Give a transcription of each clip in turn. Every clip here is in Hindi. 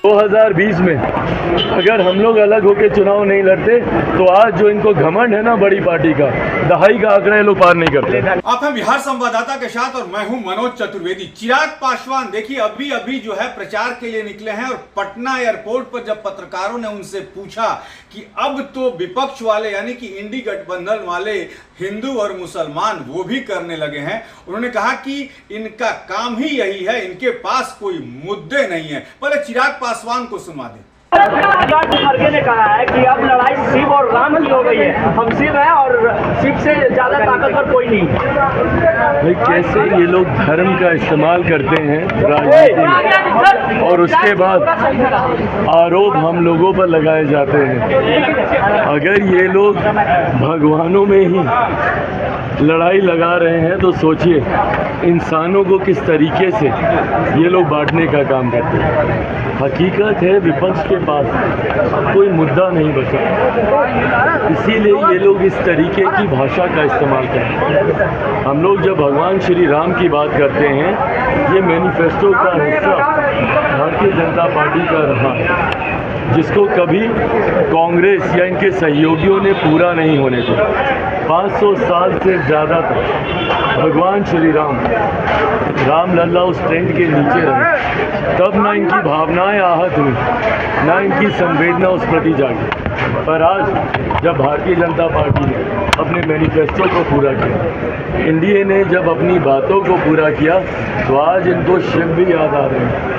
2020 में अगर हम लोग अलग होकर चुनाव नहीं लड़ते तो आज जो इनको घमंड है ना बड़ी पार्टी का, दहाई का आंकड़ा ये लोग पार नहीं करते। आप हैं बिहार संवाददाता के साथ और मैं हूं मनोज चतुर्वेदी। चिराग पासवान देखिए अभी जो है प्रचार के लिए निकले हैं और पटना एयरपोर्ट पर जब पत्रकारों ने उनसे पूछा कि अब तो विपक्ष वाले यानी कि इंडी गठबंधन वाले हिंदू और मुसलमान वो भी करने लगे हैं, उन्होंने कहा कि इनका काम ही यही है, इनके पास कोई मुद्दे नहीं है। पहले चिराग पासवान को सुनवा दें। खड़गे ने कहा है कि अब लड़ाई शिव और राम की हो गई है, हम शिव हैं और शिव से ज्यादा ताकतवर कोई नहीं। भाई कैसे ये लोग धर्म का इस्तेमाल करते हैं राजनीति में और उसके बाद आरोप हम लोगों पर लगाए जाते हैं। अगर ये लोग भगवानों में ही लड़ाई लगा रहे हैं तो सोचिए इंसानों को किस तरीके से ये लोग बांटने का काम करते हैं। हकीकत है विपक्ष के पास कोई मुद्दा नहीं बचा, इसीलिए ये लोग इस तरीके की भाषा का इस्तेमाल करते हैं। हम लोग जब भगवान श्री राम की बात करते हैं, ये मैनिफेस्टो का हिस्सा भारतीय जनता पार्टी का रहा है, जिसको कभी कांग्रेस या इनके सहयोगियों ने पूरा नहीं होने दिया। 500 साल से ज़्यादा तक भगवान श्री राम लल्ला उस टेंट के नीचे रहे, तब ना इनकी भावनाएं आहत हुई, ना इनकी संवेदना उस प्रति जागी। पर आज जब भारतीय जनता पार्टी ने अपने मैनिफेस्टो को पूरा किया, एनडीए ने जब अपनी बातों को पूरा किया, तो आज इनको शिव भी याद आ रहे हैं।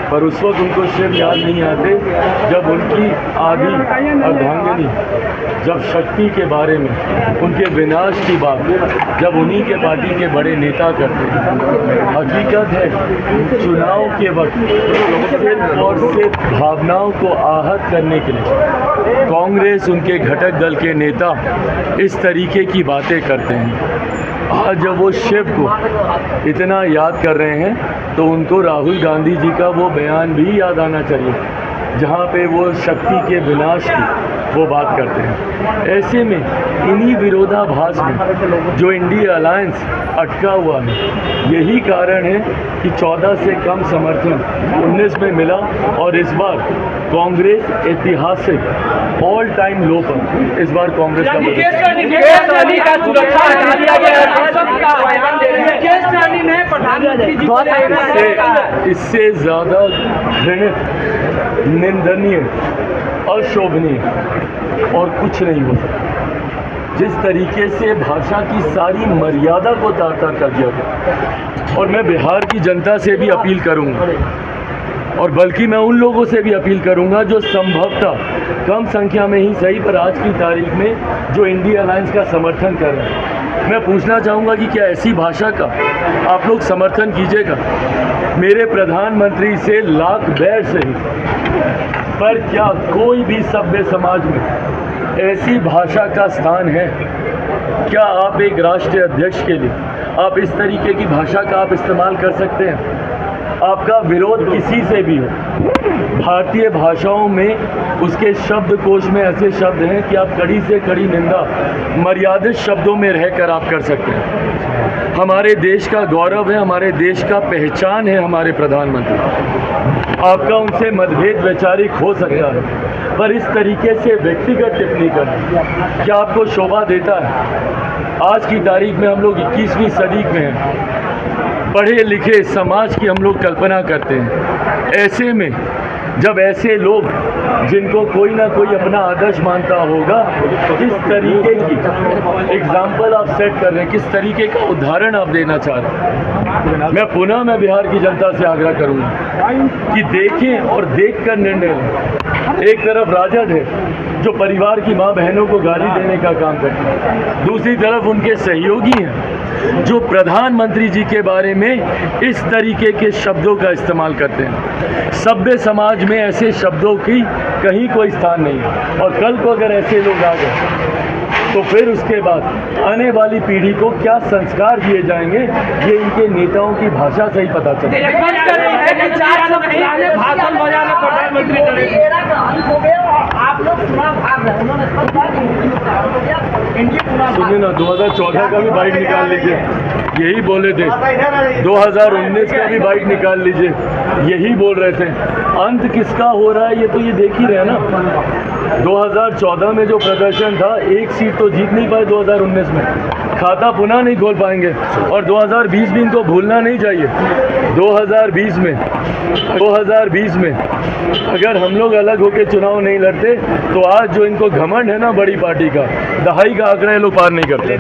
पर उस वक्त उनको शिव याद नहीं आते जब उनकी आदि अर्धांगिनी जब शक्ति के बारे में, उनके विनाश की बात जब उन्हीं के पार्टी के बड़े नेता करते हैं। हकीकत है चुनाव के वक्त सिर्फ और सिर्फ भावनाओं को आहत करने के लिए कांग्रेस, उनके घटक दल के नेता इस तरीके की बातें करते हैं। आज जब वो शिव को इतना याद कर रहे हैं तो उनको राहुल गांधी जी का वो बयान भी याद आना चाहिए, जहाँ पे वो शक्ति के विनाश की वो बात करते हैं। ऐसे में इन्हीं विरोधाभास में जो इंडिया अलायंस अटका हुआ है, यही कारण है कि 14 से कम समर्थन 19 में मिला और इस बार कांग्रेस ऐतिहासिक ऑल टाइम लो पर इस बार कांग्रेस का इससे ज़्यादा घृणित, निंदनीय, अशोभनीय और कुछ नहीं हो सकता। जिस तरीके से भाषा की सारी मर्यादा को तार-तार कर दिया गया, और मैं बिहार की जनता से भी अपील करूंगा, और बल्कि मैं उन लोगों से भी अपील करूंगा जो संभवतः कम संख्या में ही सही पर आज की तारीख में जो इंडिया अलायंस का समर्थन कर रहे हैं, मैं पूछना चाहूँगा कि क्या ऐसी भाषा का आप लोग समर्थन कीजिएगा? मेरे प्रधानमंत्री से लाख बैर सही, पर क्या कोई भी सभ्य समाज में ऐसी भाषा का स्थान है? क्या आप एक राष्ट्रीय अध्यक्ष के लिए आप इस तरीके की भाषा का आप इस्तेमाल कर सकते हैं? आपका विरोध किसी से भी हो, भारतीय भाषाओं में उसके शब्दकोश में ऐसे शब्द हैं कि आप कड़ी से कड़ी निंदा मर्यादित शब्दों में रहकर आप कर सकते हैं। हमारे देश का गौरव है, हमारे देश का पहचान है हमारे प्रधानमंत्री। आपका उनसे मतभेद वैचारिक हो सकता है, पर इस तरीके से व्यक्तिगत टिप्पणी करना क्या आपको शोभा देता है? आज की तारीख में हम लोग 21वीं सदी में हैं, पढ़े लिखे समाज की हम लोग कल्पना करते हैं। ऐसे में जब ऐसे लोग जिनको कोई ना कोई अपना आदर्श मानता होगा, किस तरीके की एग्जाम्पल आप सेट कर रहे हैं, किस तरीके का उदाहरण आप देना चाह रहे हैं। मैं बिहार की जनता से आग्रह करूंगा कि देखें और देखकर निर्णय लें। एक तरफ राजद है जो परिवार की माँ बहनों को गाली देने का काम करते हैं, दूसरी तरफ उनके सहयोगी हैं जो प्रधानमंत्री जी के बारे में इस तरीके के शब्दों का इस्तेमाल करते हैं। सभ्य समाज में ऐसे शब्दों की कहीं कोई स्थान नहीं है, और कल को अगर ऐसे लोग आ गए तो फिर उसके बाद आने वाली पीढ़ी को क्या संस्कार दिए जाएंगे, ये इनके नेताओं की भाषा से ही पता चलता है। चिल्लाने भाषण बजाना प्रधानमंत्री करेंगे। हो गया और आप लोग चुनाव हार रहे हैं। उन्होंने सब कहा कि इंडिया चुनाव सुनिए ना, 2014 का भी बाइट निकाल लीजिए, यही बोले थे। 2019 का भी बाइट निकाल लीजिए, यही बोल रहे थे। अंत किसका हो रहा है ये तो ये देख ही रहे हैं ना। 2014 में जो प्रदर्शन था, एक सीट तो जीत नहीं पाए 2019 में, खाता पुनः नहीं खोल पाएंगे। और 2020 भी इनको भूलना नहीं चाहिए। 2020 में अगर हम लोग अलग होकर चुनाव नहीं लड़ते तो आज जो इनको घमंड है ना बड़ी पार्टी का, दहाई का आंकड़ा ये लोग पार नहीं करते।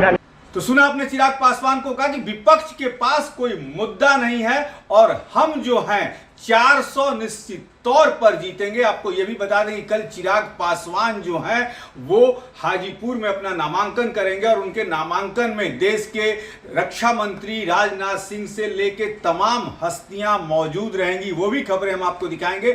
तो सुना आपने चिराग पासवान को कहा कि विपक्ष के पास कोई मुद्दा नहीं है और हम जो हैं 400 निश्चित तौर पर जीतेंगे। आपको यह भी बता दें कि कल चिराग पासवान जो हैं वो हाजीपुर में अपना नामांकन करेंगे और उनके नामांकन में देश के रक्षा मंत्री राजनाथ सिंह से लेकर तमाम हस्तियां मौजूद रहेंगी। वो भी खबरें हम आपको दिखाएंगे।